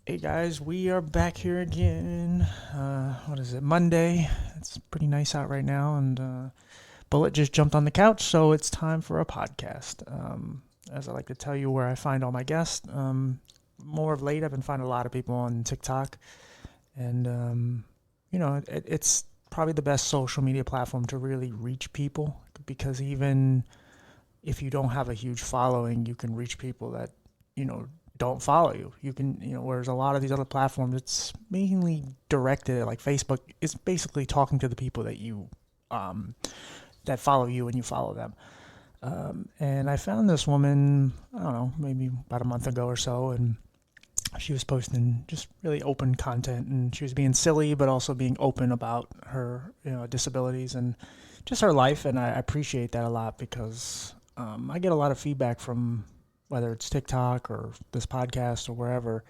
Hey guys, we are back here again. What is it? Monday. It's pretty nice out right now, and Bullet just jumped on the couch, so it's time for a podcast. As I like to tell you, where I find all my guests. More of late, I've been finding a lot of people on TikTok, and it's probably the best social media platform to really reach people because even if you don't have a huge following, you can reach people that you know don't follow you. You can, whereas a lot of these other platforms, it's mainly directed at like Facebook. It's basically talking to the people that um, that follow you and you follow them. And I found this woman, I don't know, maybe about a month ago or so, and she was posting just really open content, and she was being silly, but also being open about her, disabilities and just her life. And I appreciate that a lot because I get a lot of feedback from whether it's TikTok or this podcast or wherever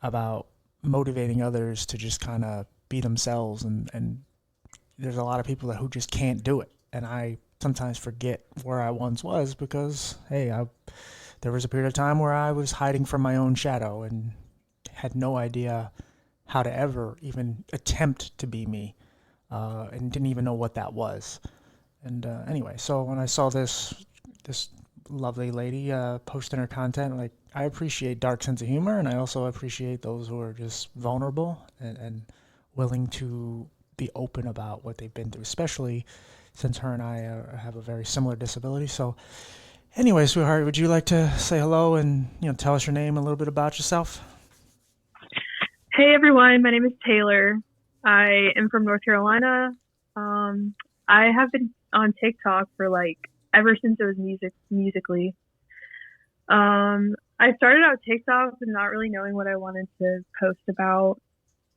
about motivating others to just kind of be themselves. And there's a lot of people who just can't do it. And I sometimes forget where I once was because, hey, there was a period of time where I was hiding from my own shadow and had no idea how to ever even attempt to be me, and didn't even know what that was. And anyway, so when I saw this lovely lady posting her content, like I appreciate dark sense of humor, and I also appreciate those who are just vulnerable and willing to be open about what they've been through, especially since her and I have a very similar disability. So anyway, sweetheart, would you like to say hello and tell us your name and a little bit about yourself? Hey everyone, my name is Taylor. I am from North Carolina. Um, I have been on TikTok for like ever since it was musically. I started out TikTok with not really knowing what I wanted to post about.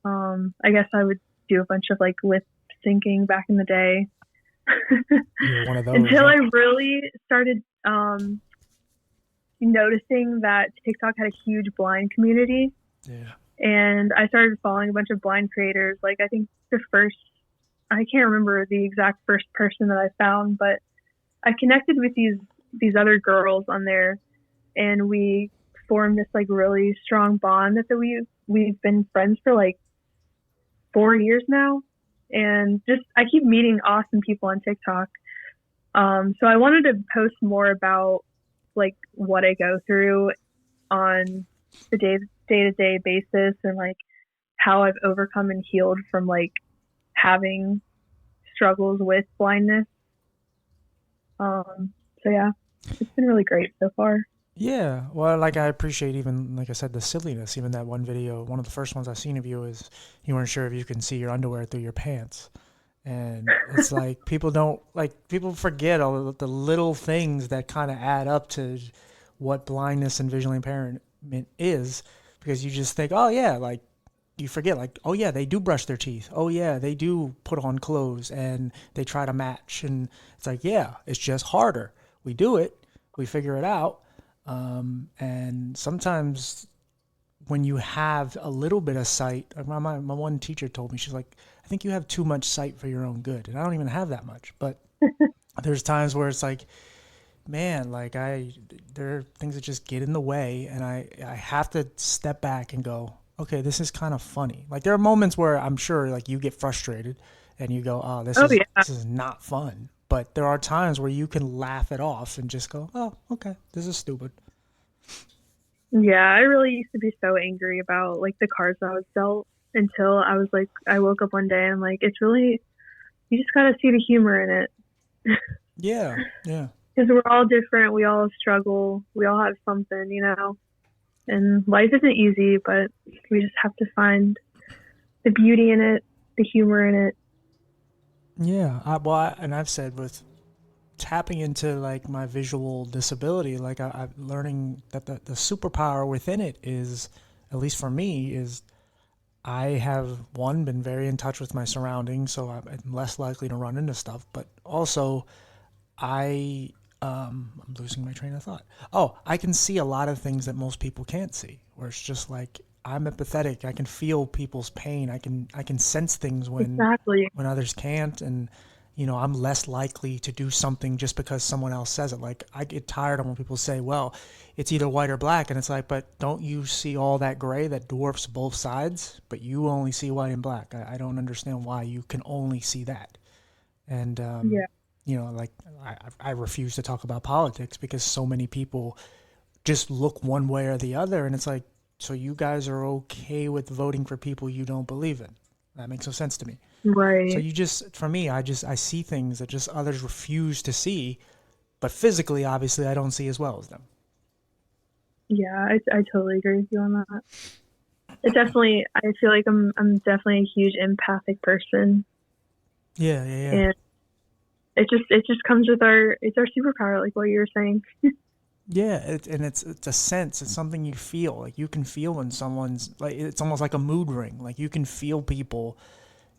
I guess I would do a bunch of like lip syncing back in the day You were one of those, until huh? I really started noticing that TikTok had a huge blind community. Yeah. And I started following a bunch of blind creators. Like I think the first, I can't remember the exact first person that I found, but I connected with these other girls on there, and we formed this like really strong bond that we've been friends for like 4 years now, and just I keep meeting awesome people on TikTok. So I wanted to post more about like what I go through on the day to day basis and like how I've overcome and healed from like having struggles with blindness. So yeah, it's been really great so far. Yeah, well, like I appreciate even, like I said, the silliness. Even that one video, one of the first ones I've seen of you is you weren't sure if you can see your underwear through your pants. And it's like people forget all of the little things that kind of add up to what blindness and visual impairment is, because you just think, oh yeah, like you forget, like, oh yeah, they do brush their teeth. Oh yeah, they do put on clothes and they try to match. And it's like, yeah, it's just harder. We do it, we figure it out. And sometimes when you have a little bit of sight, my one teacher told me, she's like, I think you have too much sight for your own good. And I don't even have that much. But there's times where it's like, man, like there are things that just get in the way. And I have to step back and go, okay, this is kind of funny. Like there are moments where I'm sure like you get frustrated and you go, oh, Oh yeah, this is not fun. But there are times where you can laugh it off and just go, oh, okay, this is stupid. yeah. I really used to be so angry about like the cards I was dealt until I was like, I woke up one day and I'm like, it's really you just gotta see the humor in it Yeah, yeah. because we're all different. We all struggle. We all have something, you know. And life isn't easy, but we just have to find the beauty in it, the humor in it. Yeah, and I've said with tapping into like my visual disability, like I'm learning that the superpower within it is, at least for me, is I have one been very in touch with my surroundings, so I'm less likely to run into stuff. But also, I I'm losing my train of thought. Oh, I can see a lot of things that most people can't see. Where it's just like I'm empathetic. I can feel people's pain. I can sense things Exactly. when others can't, and I'm less likely to do something just because someone else says it. Like, I get tired of when people say, well, it's either white or black. And it's like, but don't you see all that gray that dwarfs both sides? But you only see white and black. I don't understand why you can only see that. And, Yeah. like I refuse to talk about politics because so many people just look one way or the other. And it's like, so you guys are okay with voting for people you don't believe in? That makes no sense to me. So Right. you just, for me, I see things that just others refuse to see, but physically, obviously, I don't see as well as them. Yeah, I totally agree with you on that. It definitely, I feel like I'm definitely a huge empathic person, Yeah, yeah, yeah. and it just comes with it's our superpower, like what you were saying. Yeah, and it's a sense. It's something you feel. Like you can feel when someone's like it's almost like a mood ring. Like you can feel people,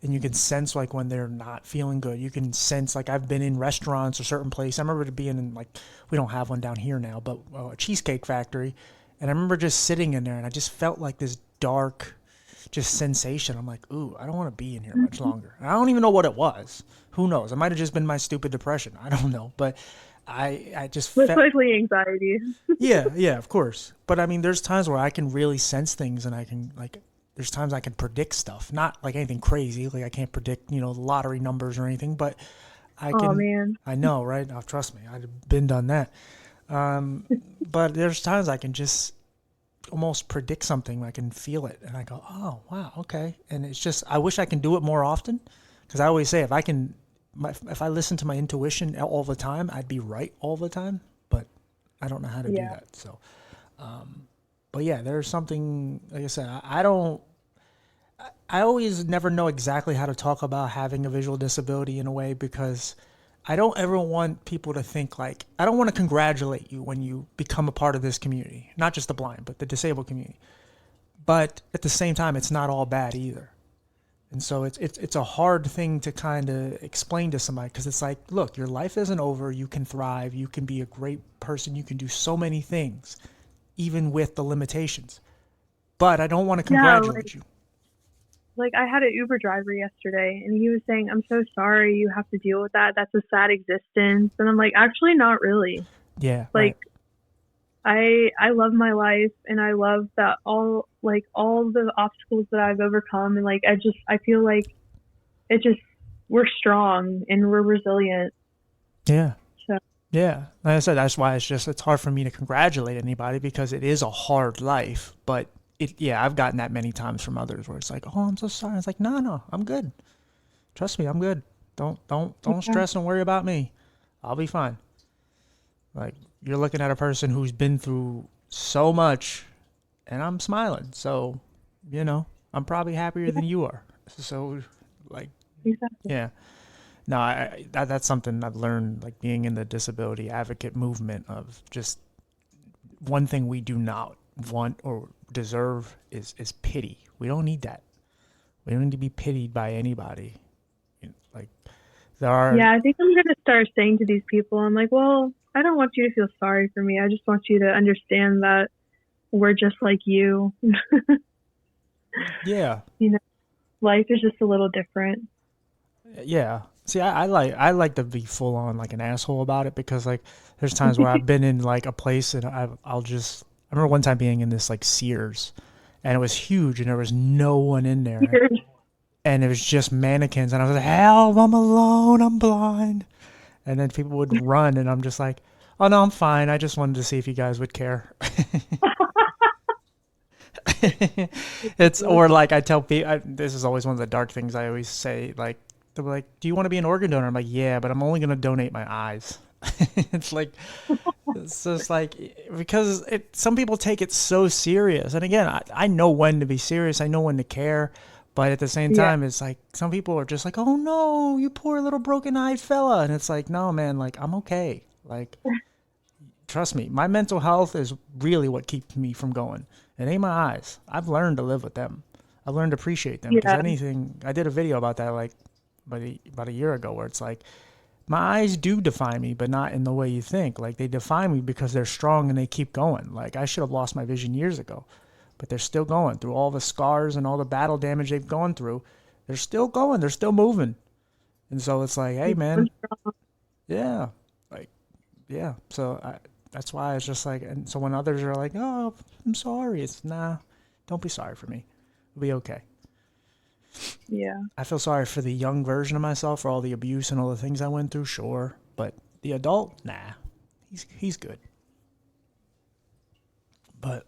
and you can sense like when they're not feeling good. You can sense like I've been in restaurants or certain place. I remember being in like we don't have one down here now, but a Cheesecake Factory, and I remember just sitting in there and I just felt like this dark, just sensation. I'm like, ooh, I don't want to be in here much longer. And I don't even know what it was. Who knows? It might have just been my stupid depression. I don't know, but I just Most felt. likely anxiety. Yeah, yeah, of course. But I mean, there's times where I can really sense things, and I can like. There's times I can predict stuff, not like anything crazy. Like I can't predict, the lottery numbers or anything, but I Oh can. man. I know, right? Oh, trust me, I've been done that. But there's times I can just almost predict something. I can feel it, and I go, "Oh, wow, okay." And it's just, I wish I can do it more often, because I always say if I listen to my intuition all the time, I'd be right all the time. But I don't know how to do Yeah. that. So, but yeah, there's something. Like I said, I don't. I always never know exactly how to talk about having a visual disability in a way because I don't ever want people to think like I don't want to congratulate you when you become a part of this community, not just the blind, but the disabled community. But at the same time, it's not all bad either. And so it's a hard thing to kind of explain to somebody because it's like, look, your life isn't over. You can thrive. You can be a great person. You can do so many things, even with the limitations. But I don't want to Yeah, congratulate you. like I had an Uber driver yesterday and he was saying, "I'm so sorry you have to deal with that. That's a sad existence." And I'm like, "Actually not really." Yeah, right. Like I love my life and I love that all the obstacles that I've overcome, and like I feel like it just we're strong and we're resilient. Yeah. So Yeah. Like I said, that's why it's hard for me to congratulate anybody because it is a hard life. But yeah, I've gotten that many times from others where it's like, oh, I'm so sorry. It's like, no, no, I'm good. Trust me, I'm good. Don't yeah. stress and worry about me. I'll be fine. Like you're looking at a person who's been through so much and I'm smiling. So, I'm probably happier than you are. So like, Exactly. yeah. No, that's something I've learned, like being in the disability advocate movement. Of just one thing we do not want or deserve is pity. We don't need that. We don't need to be pitied by anybody. Like there are, Yeah, I think I'm gonna start saying to these people, I'm like, well, I don't want you to feel sorry for me. I just want you to understand that we're just like you. yeah, You know, life is just a little different. yeah. See, I like to be full on like an asshole about it because like there's times where I've been in like a place and I remember one time being in this like Sears, and it was huge and there was no one in there and it was just mannequins and I was like, help, I'm alone, I'm blind. And then people would run and I'm just like, oh no, I'm fine. I just wanted to see if you guys would care. It's or like I tell people, this is always one of the dark things I always say. Like they're like, do you want to be an organ donor? I'm like, yeah, but I'm only gonna donate my eyes. It's like it's just like because some people take it so serious, and again, I know when to be serious. I know when to care. But at the same Yeah. time, it's like some people are just like, "Oh no, you poor little broken-eyed fella," and it's like, "No, man, like I'm okay. Like trust me, my mental health is really what keeps me from going. It ain't my eyes. I've learned to live with them. I've learned to appreciate them because Yeah. anything. I did a video about that like about a year ago where it's like my eyes do define me, but not in the way you think. Like they define me because they're strong and they keep going. Like I should have lost my vision years ago, but they're still going through all the scars and all the battle damage they've gone through. They're still going. They're still moving. And so it's like, hey, man, yeah, like, yeah. So that's why it's just like, and so when others are like, oh, I'm sorry, it's nah, don't be sorry for me. It'll be okay. Yeah. I feel sorry for the young version of myself for all the abuse and all the things I went through, sure. But the adult, nah, he's good. But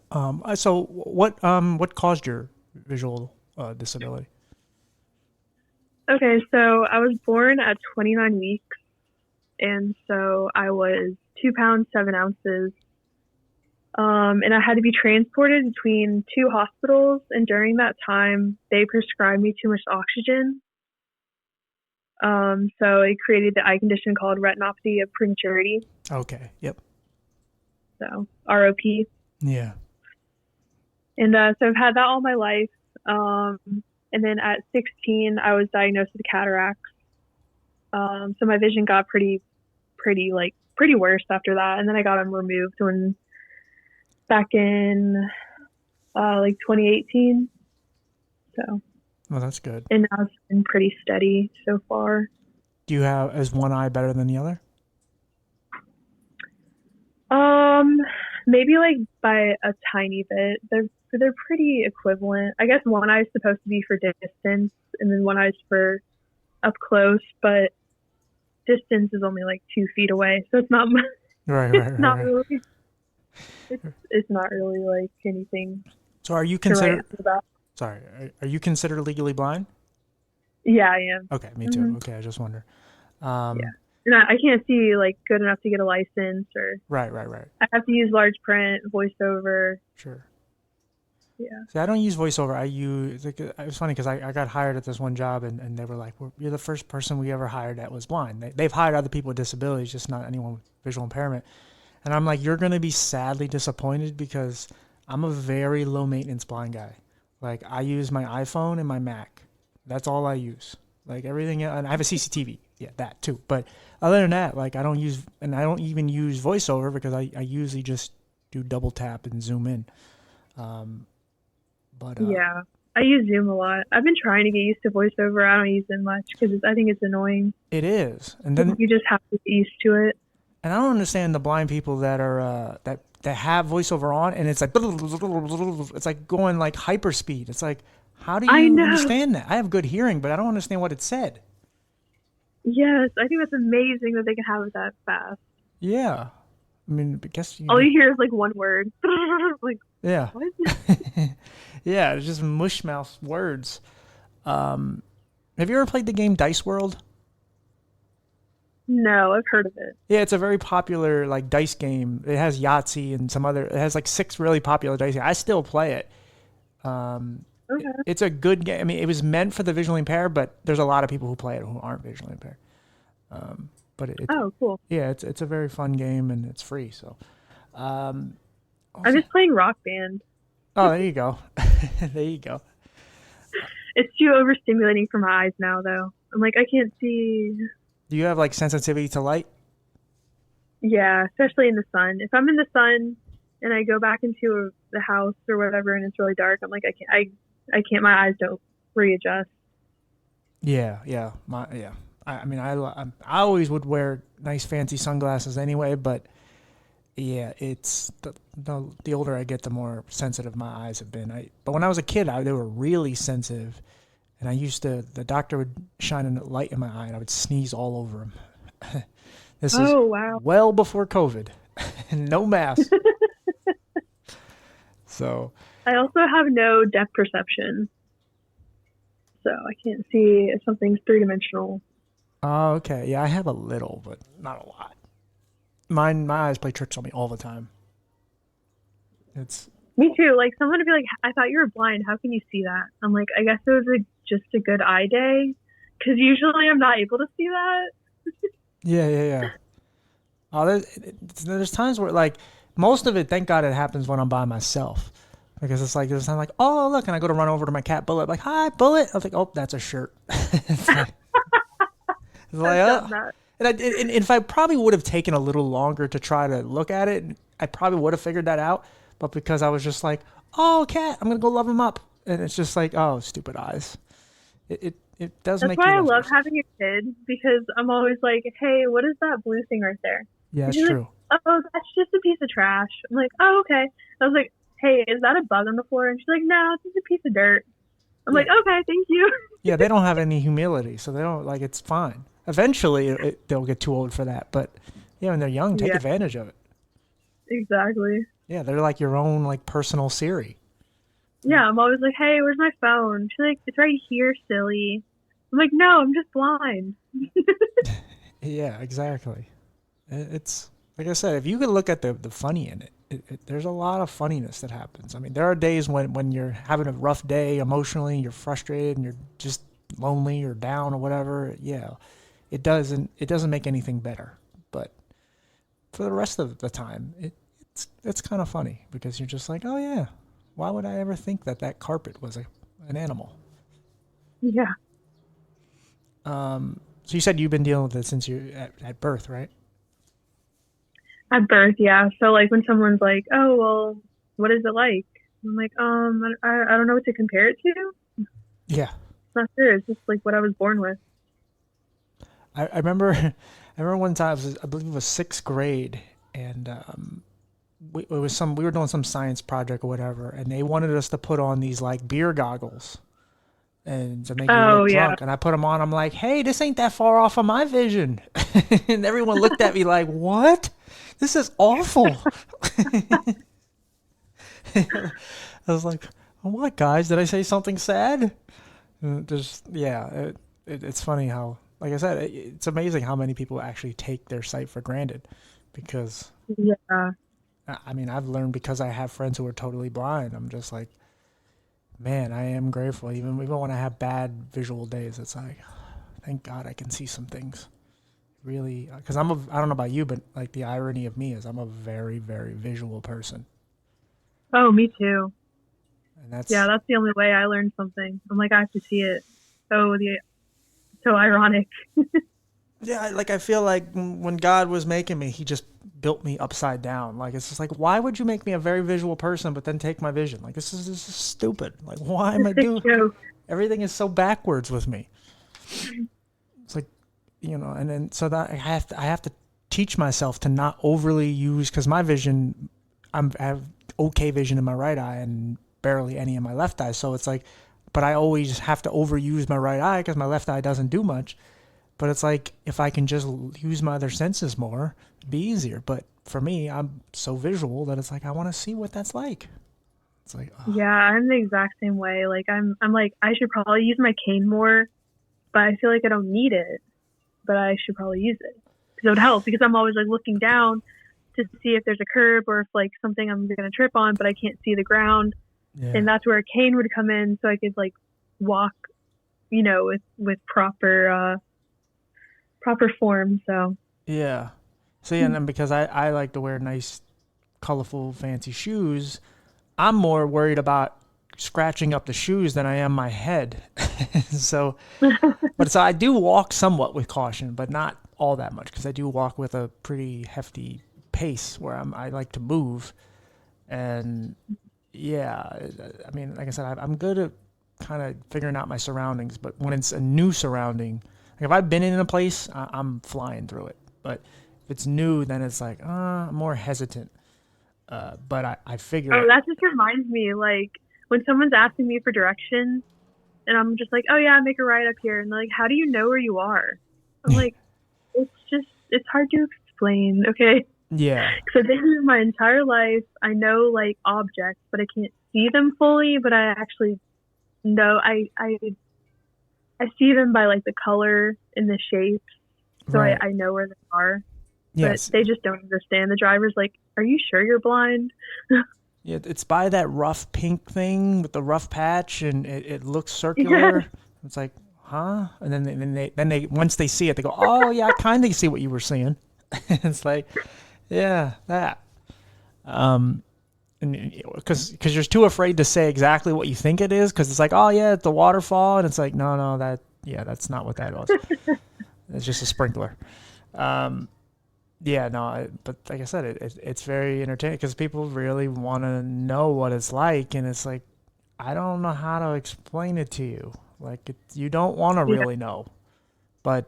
so what caused your visual disability? Okay, so I was born at 29 weeks, and so I was 2 pounds 7 ounces. And I had to be transported between two hospitals, and during that time, they prescribed me too much oxygen. So it created the eye condition called retinopathy of prematurity. Okay. Yep. So ROP. Yeah. And so I've had that all my life. And then at 16, I was diagnosed with cataracts. So my vision got pretty worse after that. And then I got them removed back in 2018. So. Well, that's good. And now it's been pretty steady so far. Do you have, is one eye better than the other? Maybe like by a tiny bit. They're pretty equivalent. I guess one eye is supposed to be for distance, and then one eye is for up close. But distance is only like 2 feet away, so it's not. Right. Really. It's not really like anything. So are you considered? Sorry, are you considered legally blind? Yeah, I am. Okay, me too. Mm-hmm. Okay, I just wonder. Yeah. And I can't see like good enough to get a license or. Right. I have to use large print, voiceover. Sure. Yeah. See, I don't use voiceover. I use, like, it was funny because I got hired at this one job and they were like, you're the first person we ever hired that was blind. They've hired other people with disabilities, just not anyone with visual impairment. And I'm like, you're going to be sadly disappointed because I'm a very low maintenance blind guy. Like, I use my iPhone and my Mac. That's all I use. Like, everything, and I have a CCTV. Yeah, that too. But other than that, like, I don't even use voiceover because I usually just do double tap and zoom in. Yeah, I use Zoom a lot. I've been trying to get used to voiceover. I don't use it much because I think it's annoying. It is. And then you just have to get used to it. And I don't understand the blind people that are, that have voiceover on and it's like going like hyperspeed. It's like, how do you understand that? I have good hearing, but I don't understand what it said. Yes, I think that's amazing that they can have it that fast. Yeah. I mean, I guess all you hear is like one word. Like, yeah. What? Yeah, it's just mush mouth words. Have you ever played the game Dice World? No, I've heard of it. Yeah, it's a very popular like dice game. It has Yahtzee and some other. It has like 6 really popular dice games. I still play it. Okay. It's a good game. I mean, it was meant for the visually impaired, but there's a lot of people who play it who aren't visually impaired. But oh, cool. Yeah, it's a very fun game and it's free. So, I'm just playing Rock Band. Oh, there you go. There you go. It's too overstimulating for my eyes now, though. I'm like, I can't see. Do you have like sensitivity to light? Yeah, especially in the sun. If I'm in the sun and I go back into the house or whatever and it's really dark, I'm like, I can't. My eyes don't readjust. Yeah. I mean, I always would wear nice fancy sunglasses anyway, but yeah, it's the older I get, the more sensitive my eyes have been. But when I was a kid, they were really sensitive. And the doctor would shine a light in my eye and I would sneeze all over him. This is well before COVID. No mask. So. I also have no depth perception. So I can't see if something's 3-dimensional. Oh, okay. Yeah, I have a little, but not a lot. My eyes play tricks on me all the time. Me too. Like, someone would be like, I thought you were blind. How can you see that? I'm like, I guess it was just a good eye day. Because usually I'm not able to see that. Yeah. Oh, there's times where, like, most of it, thank God it happens when I'm by myself. Because it's like, there's time like, oh, look, and I go to run over to my cat, Bullet. I'm like, hi, Bullet. I was like, oh, that's a shirt. It's like, and if I probably would have taken a little longer to try to look at it, I probably would have figured that out. But because I was just like, oh, cat, I'm going to go love him up. And it's just like, oh, stupid eyes. It it does That's make you why I less love yourself. having a kid because I'm always like, hey, what is that blue thing right there? Yeah, And that's she's like, true. oh, that's just a piece of trash. I'm like, oh, okay. I was like, hey, is that a bug on the floor? And she's like, no, it's just a piece of dirt. I'm Yeah, like, okay, thank you. yeah. They don't have any humility, so they don't like. It's fine. Eventually, they'll get too old for that. But yeah, when they're young, take Yeah, advantage of it. exactly. Yeah, they're like your own like personal Siri. Yeah, I'm always like, hey, where's my phone? She's like, it's right here, silly. I'm like, no, I'm just blind. Yeah, exactly. It's like I said, if you could look at the funny in it, there's a lot of funniness that happens. I mean, there are days when you're having a rough day emotionally, you're frustrated, and you're just lonely or down or whatever. Yeah, it doesn't make anything better. But for the rest of the time, it's kind of funny because you're just like, oh yeah, why would I ever think that that carpet was an animal? Yeah, So you said you've been dealing with it since you at birth, right? at birth, yeah. So like when someone's like, oh, well, what is it like? I'm like, I don't know what to compare it to. Yeah, Not sure. It's just like what I was born with. I remember. I remember one time, I believe it was sixth grade, and we were doing some science project or whatever, and they wanted us to put on these like beer goggles and to make you Oh look yeah. drunk. And I put them on. I'm like, hey, this ain't that far off of my vision. And everyone looked at me like, what? This is awful. I was like, oh, what, guys? Did I say something sad? Just yeah, it's funny how, like I said, it's amazing how many people actually take their sight for granted, because Yeah. I mean I've learned because I have friends who are totally blind. I'm just like, man, I am grateful. Even when I have bad visual days, it's like, thank God I can see some things. Really, because I don't know about you, but like the irony of me is I'm a very very visual person, Oh, me too. and Yeah, that's that's the only way I learned something. I'm like, I have to see it. Oh, the so ironic. yeah, like I feel like when God was making me, He just built me upside down. Like it's just like, why would you make me a very visual person, but then take my vision? Like this is stupid. Like why am I Sick doing? joke. Everything is so backwards with me. It's like, and then so that I have to teach myself to not overly use, because my vision, I have okay vision in my right eye and barely any in my left eye. So it's like, but I always have to overuse my right eye because my left eye doesn't do much. But it's like if I can just use my other senses more, it'd be easier. But for me, I'm so visual that it's like I want to see what that's like. It's like, oh, Yeah, I'm the exact same way. Like I'm like I should probably use my cane more, but I feel like I don't need it, but I should probably use it because it would help because I'm always like looking down to see if there's a curb or if like something I'm gonna trip on, but I can't see the ground, yeah, and that's where a cane would come in, so I could like walk, with proper form. So yeah. So yeah, and then because I like to wear nice, colorful, fancy shoes, I'm more worried about scratching up the shoes than I am my head. So, but so I do walk somewhat with caution, but not all that much because I do walk with a pretty hefty pace where I like to move. And yeah, I mean, like I said, I'm good at kind of figuring out my surroundings, but when it's a new surrounding, like if I've been in a place, I'm flying through it. But if it's new, then it's like, I'm more hesitant. But I oh, figure, that just reminds me, like when someone's asking me for directions, and I'm just like, oh yeah, make a right up here, and they're like, how do you know where you are? I'm like, it's hard to explain, okay? yeah, Because I've been here my entire life. I know like objects, but I can't see them fully. But I actually know I see them by like the color and the shape, so right. I know where they are. But Yes. they just don't understand. The driver's like, "Are you sure you're blind?" Yeah, it's by that rough pink thing with the rough patch, and it looks Yeah, circular. It's like, huh? And then they once they see it, they go, oh yeah, I kind of see what you were seeing. It's like, yeah, that. Um, and because you're too afraid to say exactly what you think it is, because it's like, oh yeah, it's the waterfall, and it's like, no, that's not what that was. It's just a sprinkler. Um, Yeah, no, but like I said, it's very entertaining because people really want to know what it's like, and it's like I don't know how to explain it to you. Like you don't want to Yeah. really know, but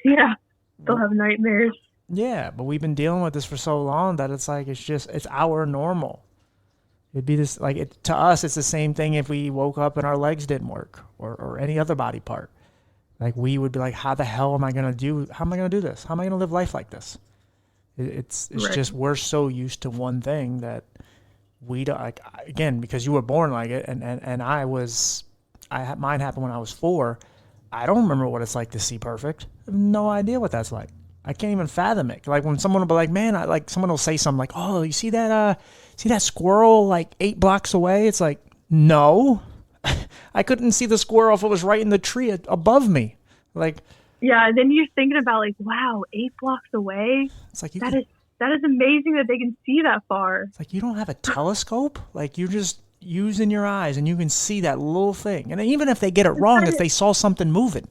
Yeah. Still have nightmares. yeah, but we've been dealing with this for so long that it's like it's our normal. It'd be this like to us. It's the same thing if we woke up and our legs didn't work or any other body part. Like we would be like, how the hell am I gonna do? How am I gonna do this? How am I gonna live life like this? It's Right. just we're so used to one thing that we don't like. Again, because you were born like it, and I was, mine happened when I was 4. I don't remember what it's like to see perfect. I have no idea what that's like. I can't even fathom it. Like when someone will be like, "Man," like someone will say something like, "Oh, you see that squirrel like 8 blocks away?" It's like, no, I couldn't see the squirrel if it was right in the tree above me. Like Yeah. And then you're thinking about like, wow, 8 blocks away. it's like you That can, is that is amazing that they can see that far. it's like you don't have a telescope. Like you're just using your eyes and you can see that little thing. And even if they get it wrong, if they saw something moving,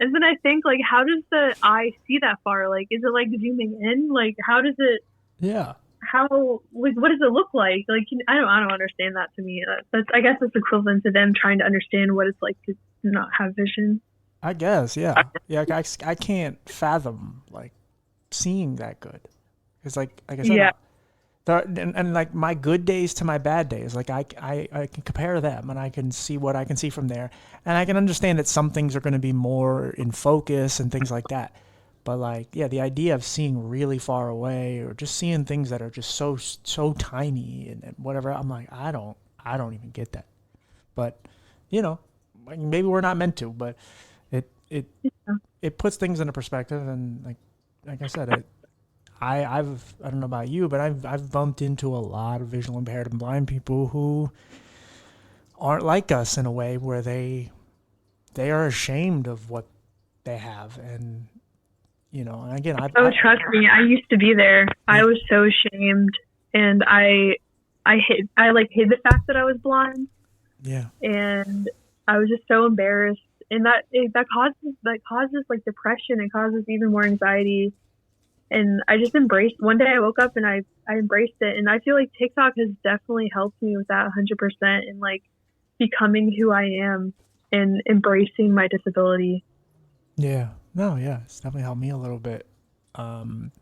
And then I think like, how does the eye see that far? Like, is it like zooming in? Like, how does it? yeah. How like what does it look like? Like, I don't understand that to me. That's I guess it's equivalent to them trying to understand what it's like to not have vision. I guess, yeah, yeah. I can't fathom like seeing that good because, like I said, Yeah. and like my good days to my bad days, like I can compare them and I can see what I can see from there, and I can understand that some things are going to be more in focus and things like that. But like, yeah, the idea of seeing really far away or just seeing things that are just so tiny and whatever, I'm like, I don't even get that. But you know, like, maybe we're not meant to, but it it it puts things into perspective. And like I said, I don't know about you, but I've bumped into a lot of visual impaired and blind people who aren't like us in a way where they are ashamed of what they have. And and again, Oh, trust me, I used to be there. I yeah, was so ashamed, and I like hid the fact that I was blind, yeah, and I was just so embarrassed, and that causes like depression and causes even more anxiety. And I just embraced. One day I woke up and I embraced it, and I feel like TikTok has definitely helped me with that 100% in like becoming who I am and embracing my disability. yeah. No, yeah, it's definitely helped me a little bit. Um,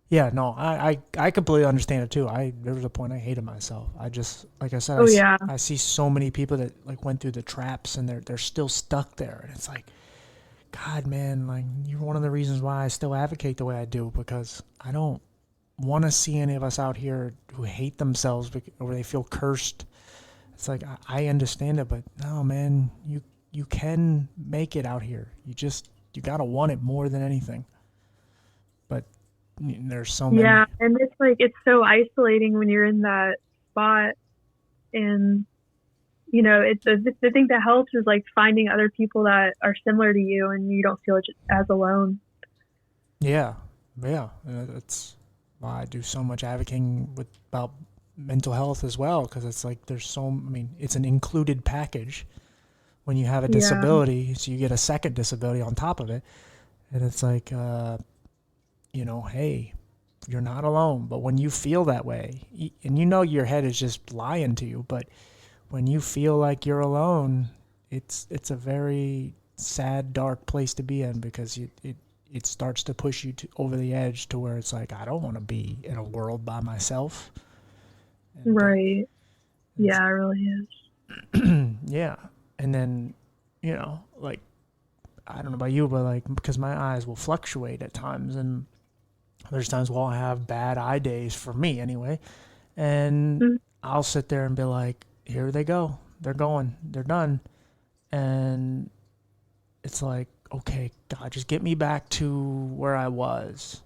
Yeah, no, I completely understand it too. There was a point I hated myself. I just like I said, Oh yeah, I see so many people that like went through the traps and they're still stuck there, and it's like, God, man, like you're one of the reasons why I still advocate the way I do because I don't want to see any of us out here who hate themselves or they feel cursed. It's like I understand it, but no, man, you can make it out here. You gotta want it more than anything. But there's so yeah, many. and it's like it's so isolating when you're in that spot, and it's the thing that helps is like finding other people that are similar to you, and you don't feel just as alone. Yeah, yeah. That's why I do so much advocating about mental health as well, because it's like there's so. I mean, it's an included package when you have a Yeah, disability, so you get a second disability on top of it, and it's like, hey, you're not alone. But when you feel that way, and your head is just lying to you, but when you feel like you're alone, it's a very sad, dark place to be in because it starts to push you over the edge to where it's like I don't want to be in a world by myself. And right. Yeah, it really is. yeah, and then like I don't know about you, but like because my eyes will fluctuate at times, and there's times where I'll have bad eye days for me anyway, and Mm. I'll sit there and be like, here they go, they're going, they're done, and it's like, okay, God, just get me back to where I was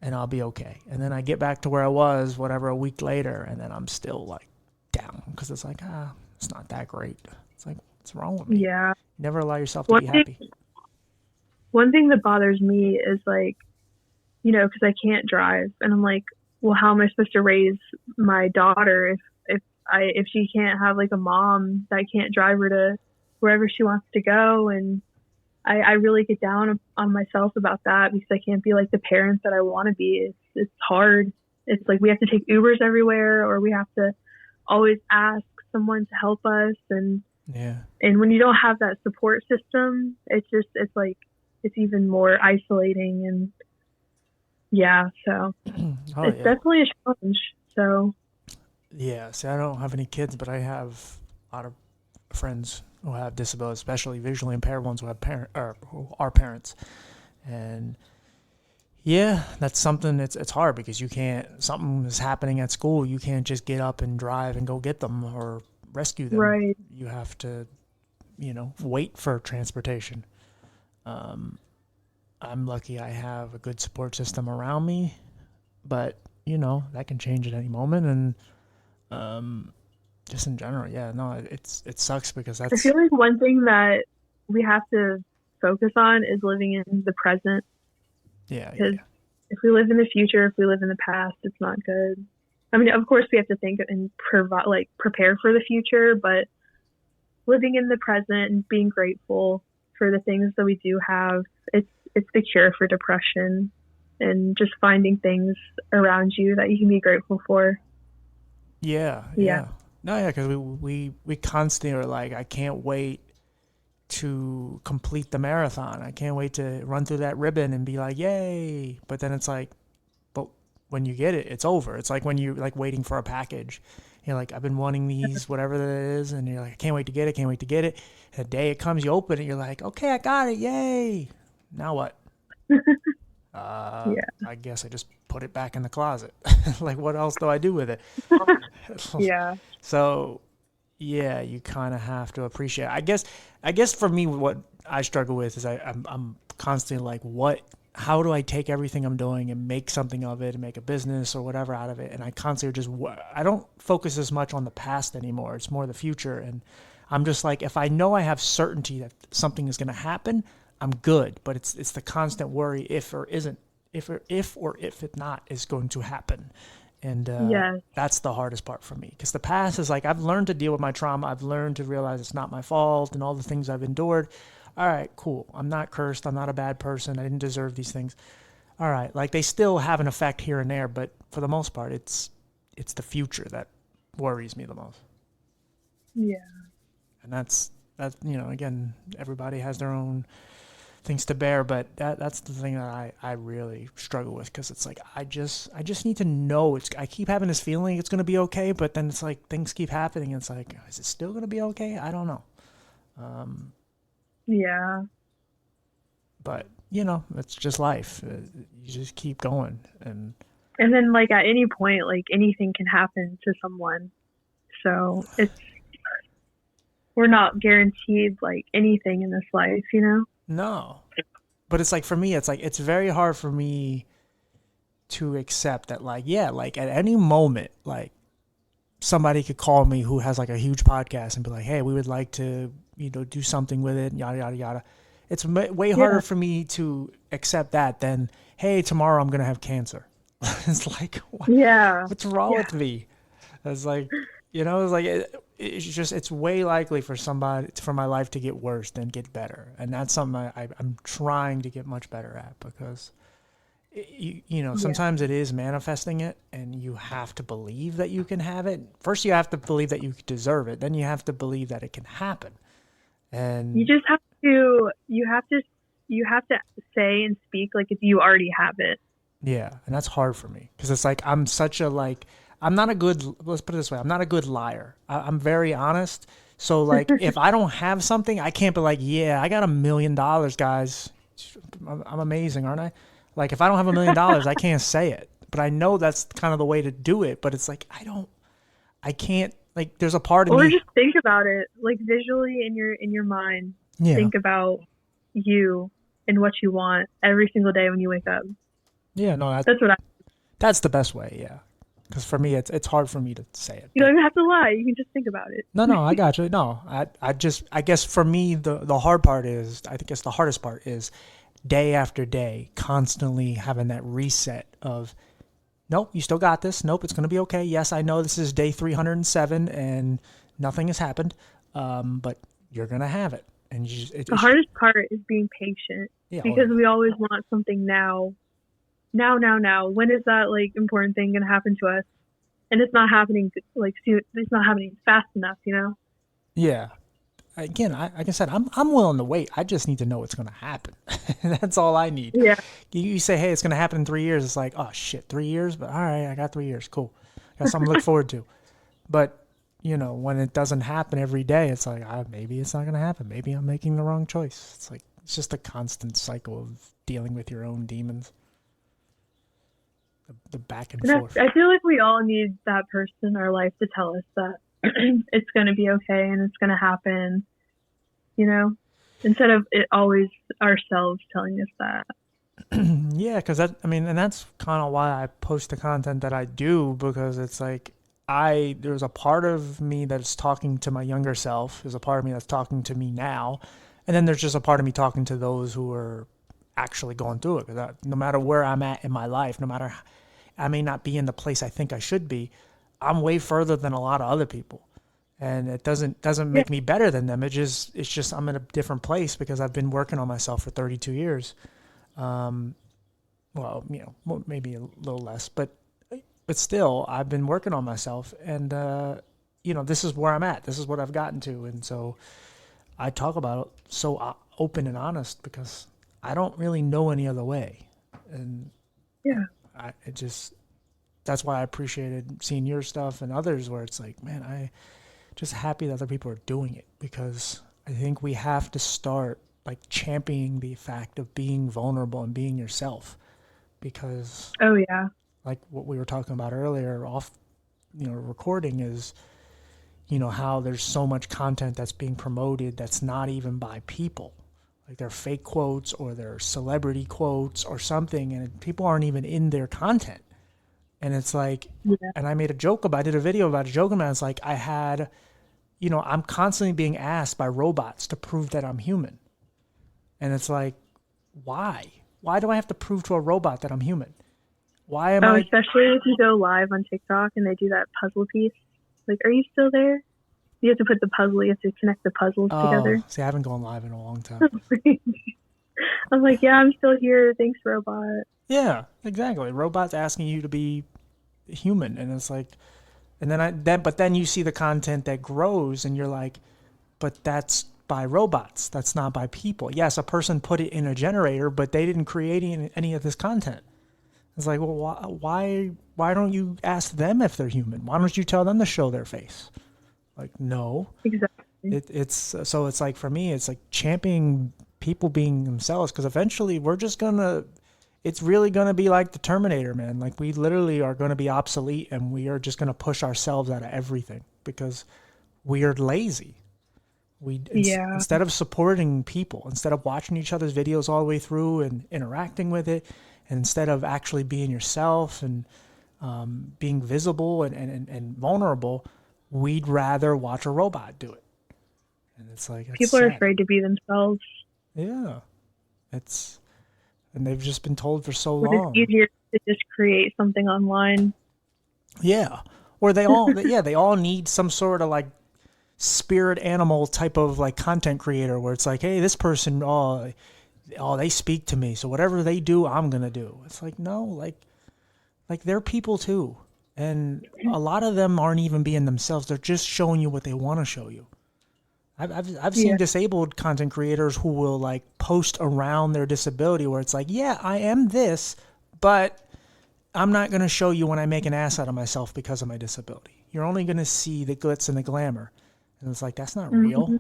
and I'll be okay. And then I get back to where I was, whatever, a week later, and then I'm still like down because it's like, it's not that great. It's like, what's wrong with me? Yeah. Never allow yourself to One be thing, happy. one thing that bothers me is like, because I can't drive, and I'm like, well, how am I supposed to raise my daughter if she can't have like a mom that can't drive her to wherever she wants to go? And I really get down on myself about that because I can't be like the parent that I want to be. It's hard. It's like we have to take Ubers everywhere, or we have to always ask someone to help us, and Yeah. And when you don't have that support system, it's like it's even more isolating. And yeah, so Oh it's yeah. definitely a challenge. So Yeah. See, I don't have any kids, but I have a lot of friends who have disabilities, especially visually impaired ones who have parent or who are parents. And yeah, that's something. It's hard because you can't. Something is happening at school. You can't just get up and drive and go get them or rescue them. right. You have to, wait for transportation. Um, I'm lucky I have a good support system around me, but that can change at any moment. And um, just in general, yeah, no, it sucks because I that's feel like one thing that we have to focus on is living in the present, yeah, because yeah, if we live in the future, if we live in the past, it's not good. I mean, of course, we have to think and provide, like, prepare for the future, but living in the present and being grateful for the things that we do have, it's the cure for depression, and just finding things around you that you can be grateful for. yeah, Yeah. yeah. No, yeah, because we constantly are like, I can't wait to complete the marathon. I can't wait to run through that ribbon and be like, yay! But then it's like, but when you get it, it's over. It's like when you're like waiting for a package. You're like, I've been wanting these, whatever that is, and you're like, I can't wait to get it, can't wait to get it. And the day it comes, you open it, you're like, okay, I got it, yay! Now what? Yeah. I guess I just put it back in the closet. Like, what else do I do with it? Yeah. So, yeah, you kind of have to appreciate. I guess for me, what I struggle with is I'm constantly like, what? How do I take everything I'm doing and make something of it and make a business or whatever out of it? And I constantly just I don't focus as much on the past anymore. It's more the future, and I'm just like, if I know I have certainty that something is going to happen, I'm good. But it's the constant worry if or isn't if it not is going to happen, and Yes. that's the hardest part for me because the past is like I've learned to deal with my trauma. I've learned to realize it's not my fault and all the things I've endured. All right, cool. I'm not cursed. I'm not a bad person. I didn't deserve these things. All right, like they still have an effect here and there, but for the most part, it's the future that worries me the most. Yeah. And that again, everybody has their own things to bear, but that's the thing that I really struggle with because it's like I just need to know. I keep having this feeling it's gonna be okay, but then it's like things keep happening. And it's like, is it still gonna be okay? I don't know. Um, Yeah. but it's just life. You just keep going, and And then, like, at any point, like, anything can happen to someone. So we're not guaranteed, like, anything in this life, you know? no. But it's like for me, it's like it's very hard for me to accept that, like, yeah, like at any moment, like somebody could call me who has like a huge podcast and be like, hey, we would like to do something with it, yada yada yada. It's way harder Yeah. for me to accept that than, hey, tomorrow I'm gonna have cancer. It's like, Yeah. what's wrong Yeah. with me? It's like, it's like it's way likely for my life to get worse than get better, and that's something I'm trying to get much better at because Yeah. sometimes it is manifesting it, and you have to believe that you can have it. First, you have to believe that you deserve it. Then you have to believe that it can happen. You And just you have to say and speak like if you already have it. yeah, and that's hard for me because it's like I'm such a like I'm not a good. Let's put it this way: I'm not a good liar. I'm very honest. So like, if I don't have something, I can't be like, yeah, I got $1 million, guys. I'm amazing, aren't I? Like, if I don't have $1 million, I can't say it. But I know that's kind of the way to do it. But it's like I can't. Like, there's a part of Or me. just think about it, like, visually in your mind. Yeah, Think about you and what you want every single day when you wake up. yeah, no, That's what I. that's the best way. Yeah, because for me, it's hard for me to say it. You don't But even have to lie. You can just think about it. no, I got you. No, I guess for me, the hard part is, I think it's the hardest part is day after day, constantly having that reset of, nope, you still got this. Nope, it's going to be okay. Yes, I know this is day 307 and nothing has happened, but you're going to have it. And you just, The hardest part is being patient, yeah, oh because yeah. we always want something now. Now, now, now. When is that, like, important thing going to happen to us? And it's not happening, like, soon. It's not happening fast enough, you know? Yeah. again, like I said, I'm willing to wait. I just need to know it's going to happen. That's all I need. Yeah. You say, hey, it's going to happen in 3 years. It's like, oh shit, 3 years, but all right, I got 3 years. Cool. Got something to look forward to. But when it doesn't happen every day, it's like, maybe it's not going to happen. Maybe I'm making the wrong choice. It's like, it's just a constant cycle of dealing with your own demons. The back and forth. I feel like we all need that person in our life to tell us that it's going to be okay and it's going to happen, instead of it always ourselves telling us that. Yeah, because and that's kind of why I post the content that I do, because it's like there's a part of me that's talking to my younger self, there's a part of me that's talking to me now, and then there's just a part of me talking to those who are actually going through it. Because no matter where I'm at in my life, no matter I may not be in the place I think I should be, I'm way further than a lot of other people, and it doesn't make me better than them. It's just I'm in a different place because I've been working on myself for 32 years. Well, maybe a little less, but still, I've been working on myself, and this is where I'm at. This is what I've gotten to, and so I talk about it so open and honest because I don't really know any other way, and that's why I appreciated seeing your stuff and others where it's like, man, I just happy that other people are doing it, because I think we have to start like championing the fact of being vulnerable and being yourself, because like what we were talking about earlier off recording is how there's so much content that's being promoted that's not even by people, like they're fake quotes or they're celebrity quotes or something, and people aren't even in their content. And it's like, and I did a video about it, joking about it. It's like I'm constantly being asked by robots to prove that I'm human. And it's like, why? Why do I have to prove to a robot that I'm human? Why am I? Especially if you go live on TikTok and they do that puzzle piece. Like, are you still there? You have to put the puzzle, you have to connect the puzzles together. See, I haven't gone live in a long time. I'm like, yeah, I'm still here. Thanks, robot. Yeah, exactly. Robots asking you to be human. And it's like, and then you see the content that grows and you're like, but that's by robots. That's not by people. Yes, a person put it in a generator, but they didn't create any of this content. It's like, well, why don't you ask them if they're human? Why don't you tell them to show their face? Like, no. Exactly. So it's like, for me, it's like championing people being themselves, because eventually it's really going to be like the Terminator, man. Like, we literally are going to be obsolete, and we are just going to push ourselves out of everything because we are lazy. Instead of supporting people, instead of watching each other's videos all the way through and interacting with it, and instead of actually being yourself and being visible and vulnerable, we'd rather watch a robot do it. And it's like, people are afraid to be themselves. Yeah. And they've just been told for so long. It's easier to just create something online. Yeah. Or they all need some sort of like spirit animal type of like content creator where it's like, hey, this person, they speak to me, so whatever they do, I'm gonna do. It's like, no, like they're people too, and a lot of them aren't even being themselves. They're just showing you what they want to show you. I've seen disabled content creators who will like post around their disability where it's like, yeah, I am this, but I'm not going to show you when I make an ass out of myself because of my disability. You're only going to see the glitz and the glamour. And it's like, that's not real.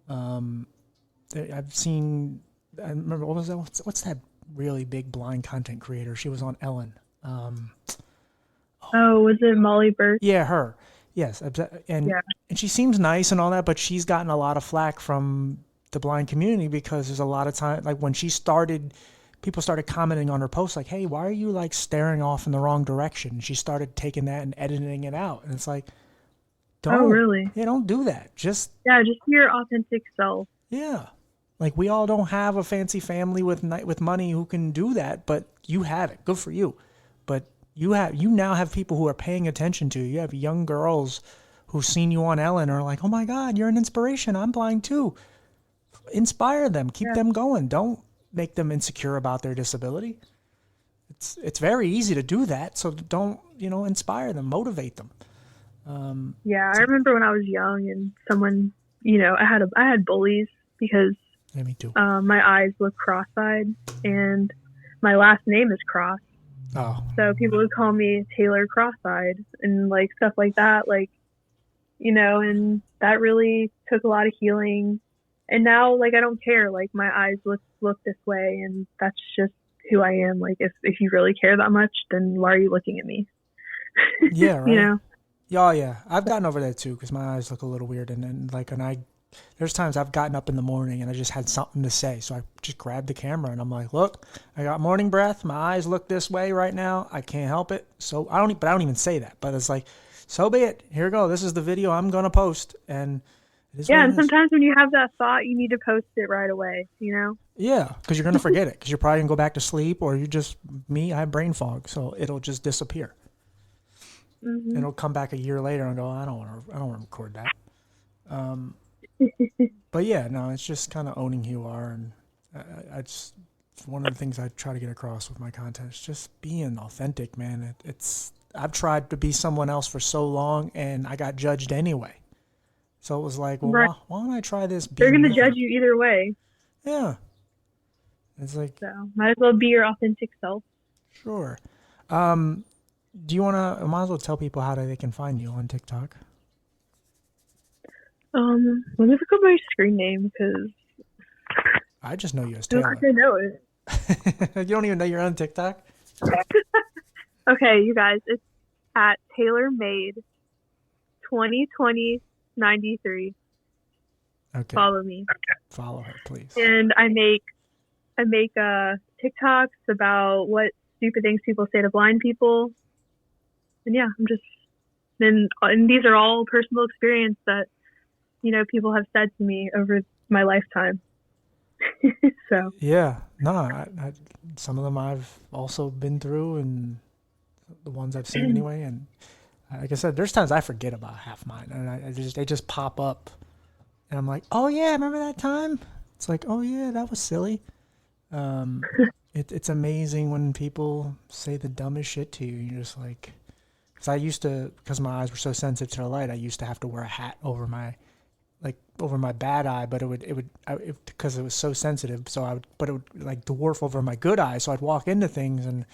I've seen, I remember, what was that? What's that really big blind content creator? She was on Ellen. Was it Molly Burke? Yeah, her. Yes. And she seems nice and all that, but she's gotten a lot of flack from the blind community because there's a lot of time, like when she started, people started commenting on her posts like, hey, why are you like staring off in the wrong direction? And she started taking that and editing it out. And it's like, really? Yeah, don't do that. Just be your authentic self. Yeah. Like, we all don't have a fancy family with money who can do that, but you have it. Good for you. But you now have people who are paying attention to you. You have young girls who've seen you on Ellen and are like, oh my God, you're an inspiration. I'm blind too. Inspire them. Keep them going. Don't make them insecure about their disability. It's very easy to do that. So don't, inspire them, motivate them. I remember when I was young and someone I had bullies because Yeah, me too. my eyes look cross-eyed, and my last name is Cross. Oh, So people would call me Taylor Cross-eyed and like stuff like that, like, and that really took a lot of healing. And now, like, I don't care. Like, my eyes look this way, and that's just who I am. Like, if you really care that much, then why are you looking at me? yeah, You right. know? Yeah, oh, yeah. I've gotten over that too because my eyes look a little weird, and then like, there's times I've gotten up in the morning and I just had something to say, so I just grabbed the camera and I'm like, look, I got morning breath. My eyes look this way right now. I can't help it. So but I don't even say that. But it's like, so be it. Here we go. This is the video I'm gonna post, and it is what Yeah, it and is. sometimes when you have that thought, you need to post it right away. Yeah, because you're gonna forget it because you're probably gonna go back to sleep, or you just I have brain fog, so it'll just disappear. Hmm. It'll come back a year later and go, I don't want to record that. But yeah, no, it's just kind of owning who you are, and it's one of the things I try to get across with my content. It's just being authentic, man. I've tried to be someone else for so long, and I got judged anyway. So it was like, well, Right. why don't I try this They're being going to judge different? you either way. Yeah, it's like, So might as well be your authentic self. sure. Um, do you want to? Might as well tell people how they can find you on TikTok. Let me look up my screen name because I just know you as I don't think Taylor. I know it. You don't even know you're on TikTok? Okay, you guys, it's at Taylor Made 202093. Okay, Follow me. follow her, please. And I make TikToks about what stupid things people say to blind people. And yeah, and these are all personal experience that people have said to me over my lifetime. So Yeah, no, some of them I've also been through, and the ones I've seen anyway. And like I said, there's times I forget about half mine, and they just pop up, and I'm like, oh yeah, remember that time? It's like, oh yeah, that was silly. Um, it's amazing when people say the dumbest shit to you. You're just like, because my eyes were so sensitive to the light, I used to have to wear a hat over my bad eye, but because it was so sensitive. So but it would like dwarf over my good eye. So I'd walk into things, and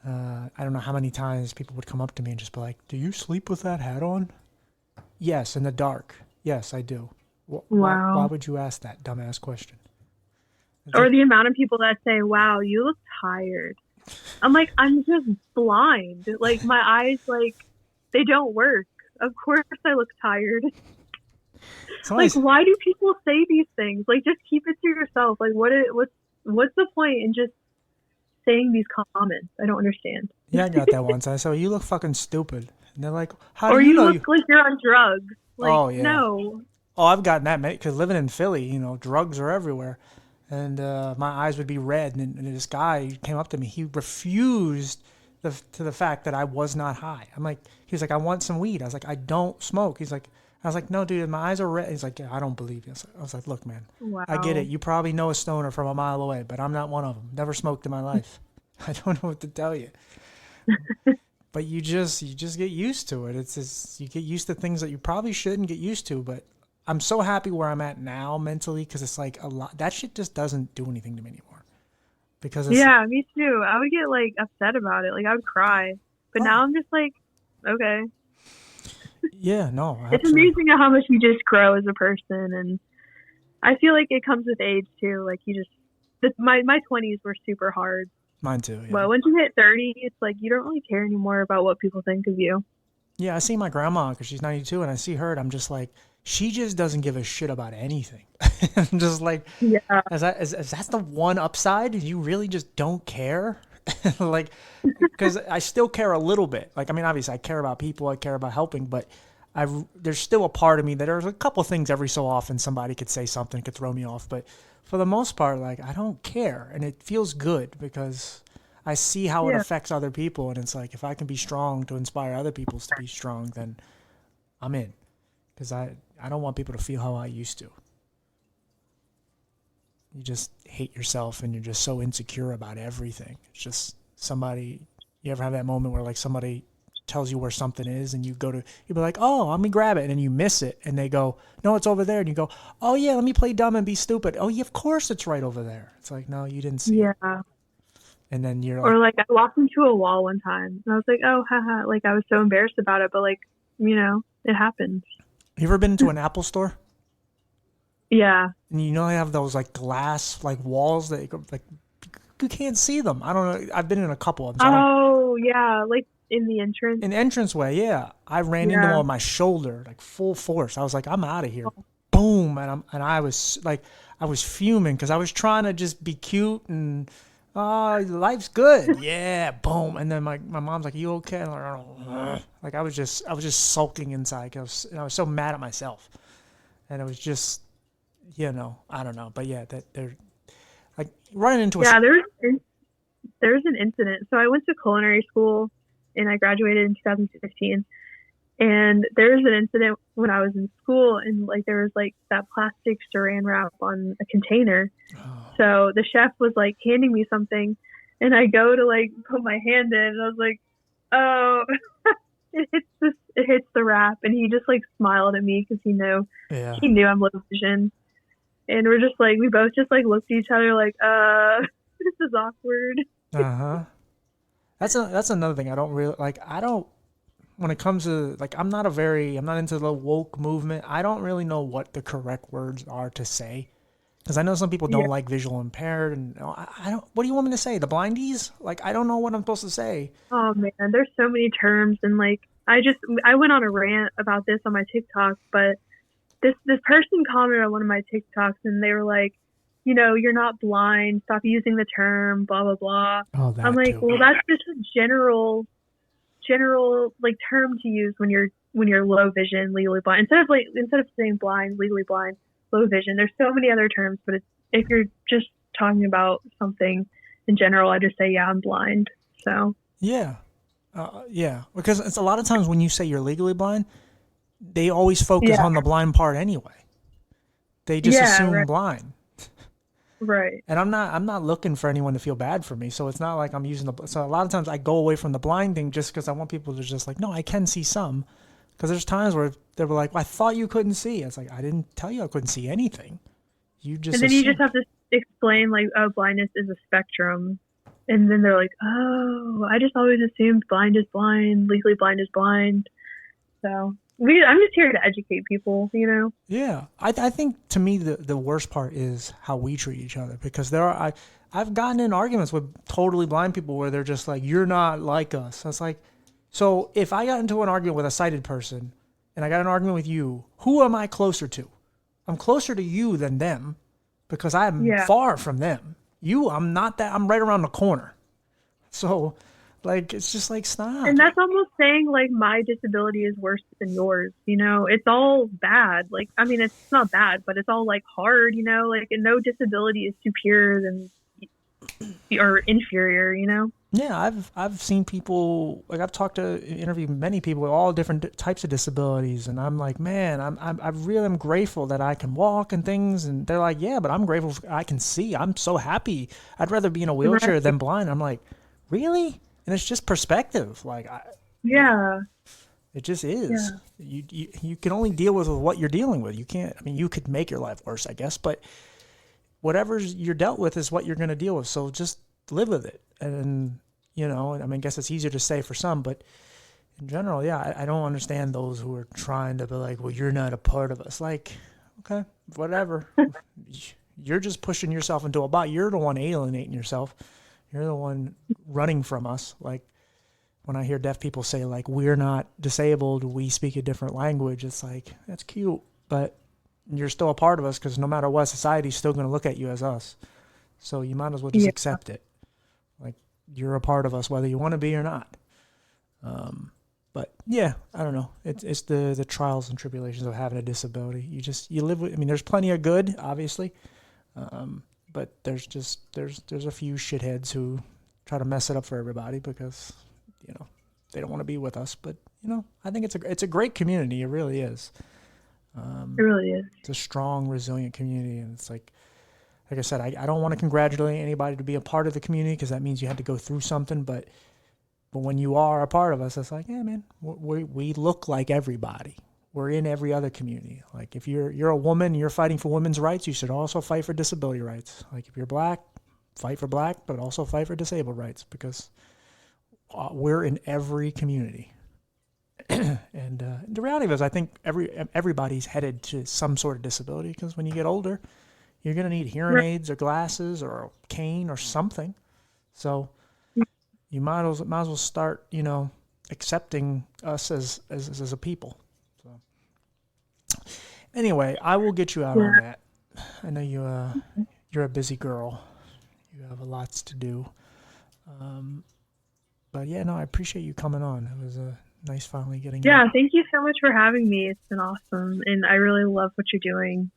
I don't know how many times people would come up to me and just be like, "Do you sleep with that hat on?" Yes, in the dark. Yes, I do. Why wow. would you ask that dumbass question? It's Or like, the amount of people that say, "Wow, you look tired." I'm like, I'm just blind. Like my eyes, like they don't work. Of course, I look tired. Like, somebody's why do people say these things? Like, just keep it to yourself. Like, what's the point in just saying these comments? I don't understand. yeah, I got that once. I said, well, you look fucking stupid, and they're like, how do Or you you know look you? like you're on drugs. Like, Oh yeah. no. Oh, I've gotten that because living in Philly, drugs are everywhere, and my eyes would be red. And this guy came up to me. He refused to the fact that I was not high. He was like, I want some weed. I was like, I don't smoke. I was like, no, dude, my eyes are red. He's like, yeah, I don't believe you. I was like, look, man, I get it. Wow. You probably know a stoner from a mile away, but I'm not one of them. Never smoked in my life. I don't know what to tell you. But you just get used to it. It's just, you get used to things that you probably shouldn't get used to. But I'm so happy where I'm at now mentally because it's like a lot. That shit just doesn't do anything to me anymore. Because it's Yeah, me too. I would get like upset about it. Like I would cry. But oh now I'm just like, okay. yeah, no, It's absolutely. amazing how much you just grow as a person, and I feel like it comes with age too. Like my 20s were super hard. Mine too. Yeah, But once you hit 30, it's like you don't really care anymore about what people think of you. yeah. I see my grandma because she's 92, and I see her, and I'm just like, she just doesn't give a shit about anything. I'm just like, Yeah. is that the one upside? You really just don't care? Like, because I still care a little bit. Like, I mean, obviously, I care about people, I care about helping, but there's still a part of me that there's a couple things every so often somebody could say something could throw me off, but for the most part, like, I don't care, and it feels good because I see how it Yeah. affects other people, and it's like if I can be strong to inspire other people to be strong, then I'm in, because I don't want people to feel how I used to. You just hate yourself and you're just so insecure about everything. It's just somebody, you ever have that moment where like somebody tells you where something is, and you be like, oh, let me grab it, and then you miss it, and they go, no, it's over there, and you go, oh yeah, let me play dumb and be stupid. Oh yeah, of course it's right over there. It's like, no, you didn't see it. Yeah. And then you're Or like, like I walked into a wall one time and I was like, oh, haha. Like I was so embarrassed about it, but like, it happens. you ever been into an Apple store? Yeah. And they have those like glass like walls that you can't see them. I don't know. I've been in a couple of them. Oh, yeah. Like in the entrance. An entranceway, yeah. I ran into one on my shoulder, like full force. I was like, I'm out of here. Boom. And I was like, I was fuming because I was trying to just be cute and life's good. Yeah, boom. And then my mom's like, you okay? And I'm like, oh. Like I was just sulking inside. I was so mad at myself. And it was just, I don't know. But yeah, that they're like running into a... Yeah, there's an incident. So I went to culinary school and I graduated in 2015. And there was an incident when I was in school, and like there was like that plastic saran wrap on a container. Oh. So the chef was like handing me something, and I go to like put my hand in, and I was like, oh, it hits the wrap, and he just like smiled at me because he knew I'm low vision, and we both just like looked at each other like, this is awkward. That's another thing I don't really like. When it comes to like, I'm not into the woke movement. I don't really know what the correct words are to say, because I know some people don't like visual impaired, and I don't. What do you want me to say? The blindies? Like, I don't know what I'm supposed to say. Oh man, there's so many terms, and like I went on a rant about this on my TikTok, but this person commented on one of my TikToks, and they were like, you're not blind. Stop using the term blah blah blah. Oh, that I'm like, too. well, that's just a general like term to use when you're low vision, legally blind. Instead of saying blind, legally blind, low vision, there's so many other terms, but if you're just talking about something in general, I just say, yeah, I'm blind. So yeah, because it's a lot of times when you say you're legally blind, they always focus on the blind part anyway. They just assume blind. Right. And I'm not looking for anyone to feel bad for me. So it's not like I'm using so a lot of times I go away from the blind thing just because I want people to just like, no, I can see some. Because there's times where they were like, well, I thought you couldn't see. It's like, I didn't tell you I couldn't see anything. You just... And then you just have to explain like, oh, blindness is a spectrum. And then they're like, oh, I just always assumed blind is blind, legally blind is blind. So I'm just here to educate people, Yeah, I think to me the worst part is how we treat each other, because I've gotten in arguments with totally blind people where they're just like, you're not like us. That's like, so if I got into an argument with a sighted person and I got an argument with you, who am I closer to? I'm closer to you than them, because I'm far from them. I'm not that. I'm right around the corner. So like, it's just like, stop. And that's almost saying like my disability is worse than yours. It's all bad. Like, I mean, it's not bad, but it's all like hard, like, and no disability is superior than or inferior, Yeah, I've seen people, like, I've interviewed many people with all different types of disabilities, and I'm like, man, I really am grateful that I can walk and things, and they're like, yeah, but I'm grateful I can see. I'm so happy. I'd rather be in a wheelchair than blind. I'm like, really? And it's just perspective. Like, it just is. Yeah. You can only deal with what you're dealing with. You can't. I mean, you could make your life worse, I guess, but whatever you're dealt with is what you're going to deal with. So just live with it. And I mean, I guess it's easier to say for some, but in general, yeah, I don't understand those who are trying to be like, well, you're not a part of us. Like, okay, whatever. You're just pushing yourself into a box. You're the one alienating yourself. You're the one running from us. Like, when I hear deaf people say, like, we're not disabled, we speak a different language, it's like, that's cute, but you're still a part of us, because no matter what, society's still going to look at you as us. So you might as well just accept it. Like, you're a part of us, whether you want to be or not. But yeah, I don't know. It's the trials and tribulations of having a disability. You live with, I mean, there's plenty of good, obviously. But there's a few shitheads who try to mess it up for everybody because, they don't want to be with us. But, I think it's a great community. It really is. It really is. It's a strong, resilient community. And it's like I said, I don't want to congratulate anybody to be a part of the community, because that means you had to go through something. But But when you are a part of us, it's like, yeah, man, we look like everybody. We're in every other community. Like if you're a woman, you're fighting for women's rights, you should also fight for disability rights. Like if you're black, fight for black, but also fight for disabled rights, because we're in every community. And the reality is, I think everybody's headed to some sort of disability, because when you get older, you're going to need hearing aids or glasses or a cane or something. So you might as well start, accepting us as a people. So anyway, I will get you out on that. I know you're a busy girl. You have lots to do. But yeah, no, I appreciate you coming on. It was nice finally getting. Yeah, thank you so much for having me. It's been awesome, and I really love what you're doing.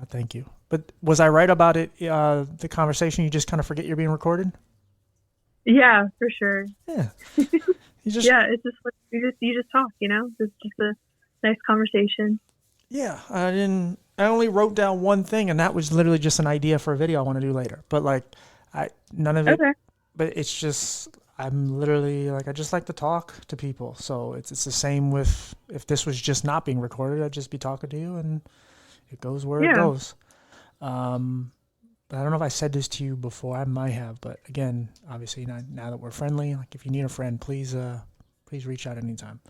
Thank you. But was I right about it? The conversation, you just kind of forget you're being recorded? Yeah, for sure. Yeah. It's just you just talk, It's just a nice conversation. Yeah, I only wrote down one thing, and that was literally just an idea for a video I want to do later. But none of it. Okay. But it's just, I'm literally I just like to talk to people. So it's the same with, if this was just not being recorded, I'd just be talking to you, and it goes where it goes. I don't know if I said this to you before. I might have, but again, obviously now that we're friendly, if you need a friend, please reach out anytime.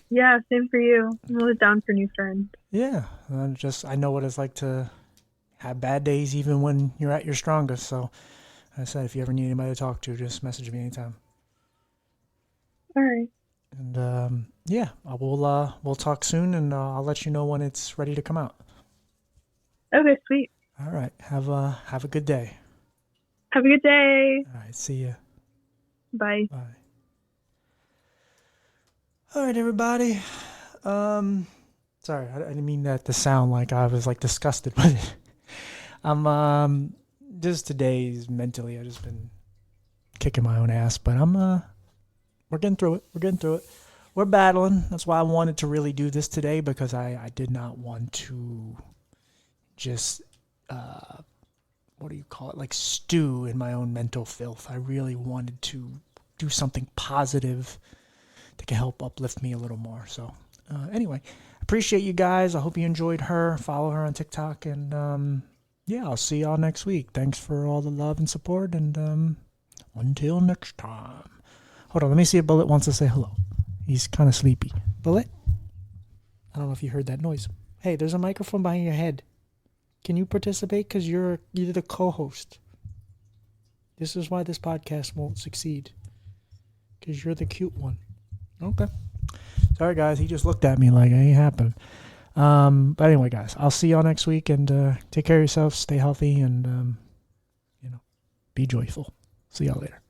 Yeah, same for you. I'm always down for new friends. Yeah, I know what it's like to have bad days, even when you're at your strongest. So, like I said, if you ever need anybody to talk to, just message me anytime. All right. And yeah, we'll talk soon, and I'll let you know when it's ready to come out. Okay, sweet. All right. Have a good day. Have a good day. All right. See ya. Bye. Bye. All right, everybody. Sorry, I didn't mean that to sound like I was disgusted with it. I'm just today's mentally, I've just been kicking my own ass, but we're getting through it. We're battling. That's why I wanted to really do this today, because I did not want to just what do you call it? Stew in my own mental filth. I really wanted to do something positive that can help uplift me a little more. So anyway, appreciate you guys. I hope you enjoyed her. Follow her on TikTok, and yeah, I'll see y'all next week. Thanks for all the love and support, and until next time. Hold on, let me see if Bullet wants to say hello. He's kind of sleepy. Bullet? I don't know if you heard that noise. Hey, there's a microphone behind your head. Can you participate? Because you're the co-host. This is why this podcast won't succeed. Because you're the cute one. Okay. Sorry, guys. He just looked at me like it ain't happening. But anyway, guys, I'll see y'all next week, and take care of yourselves. Stay healthy, and be joyful. See y'all later.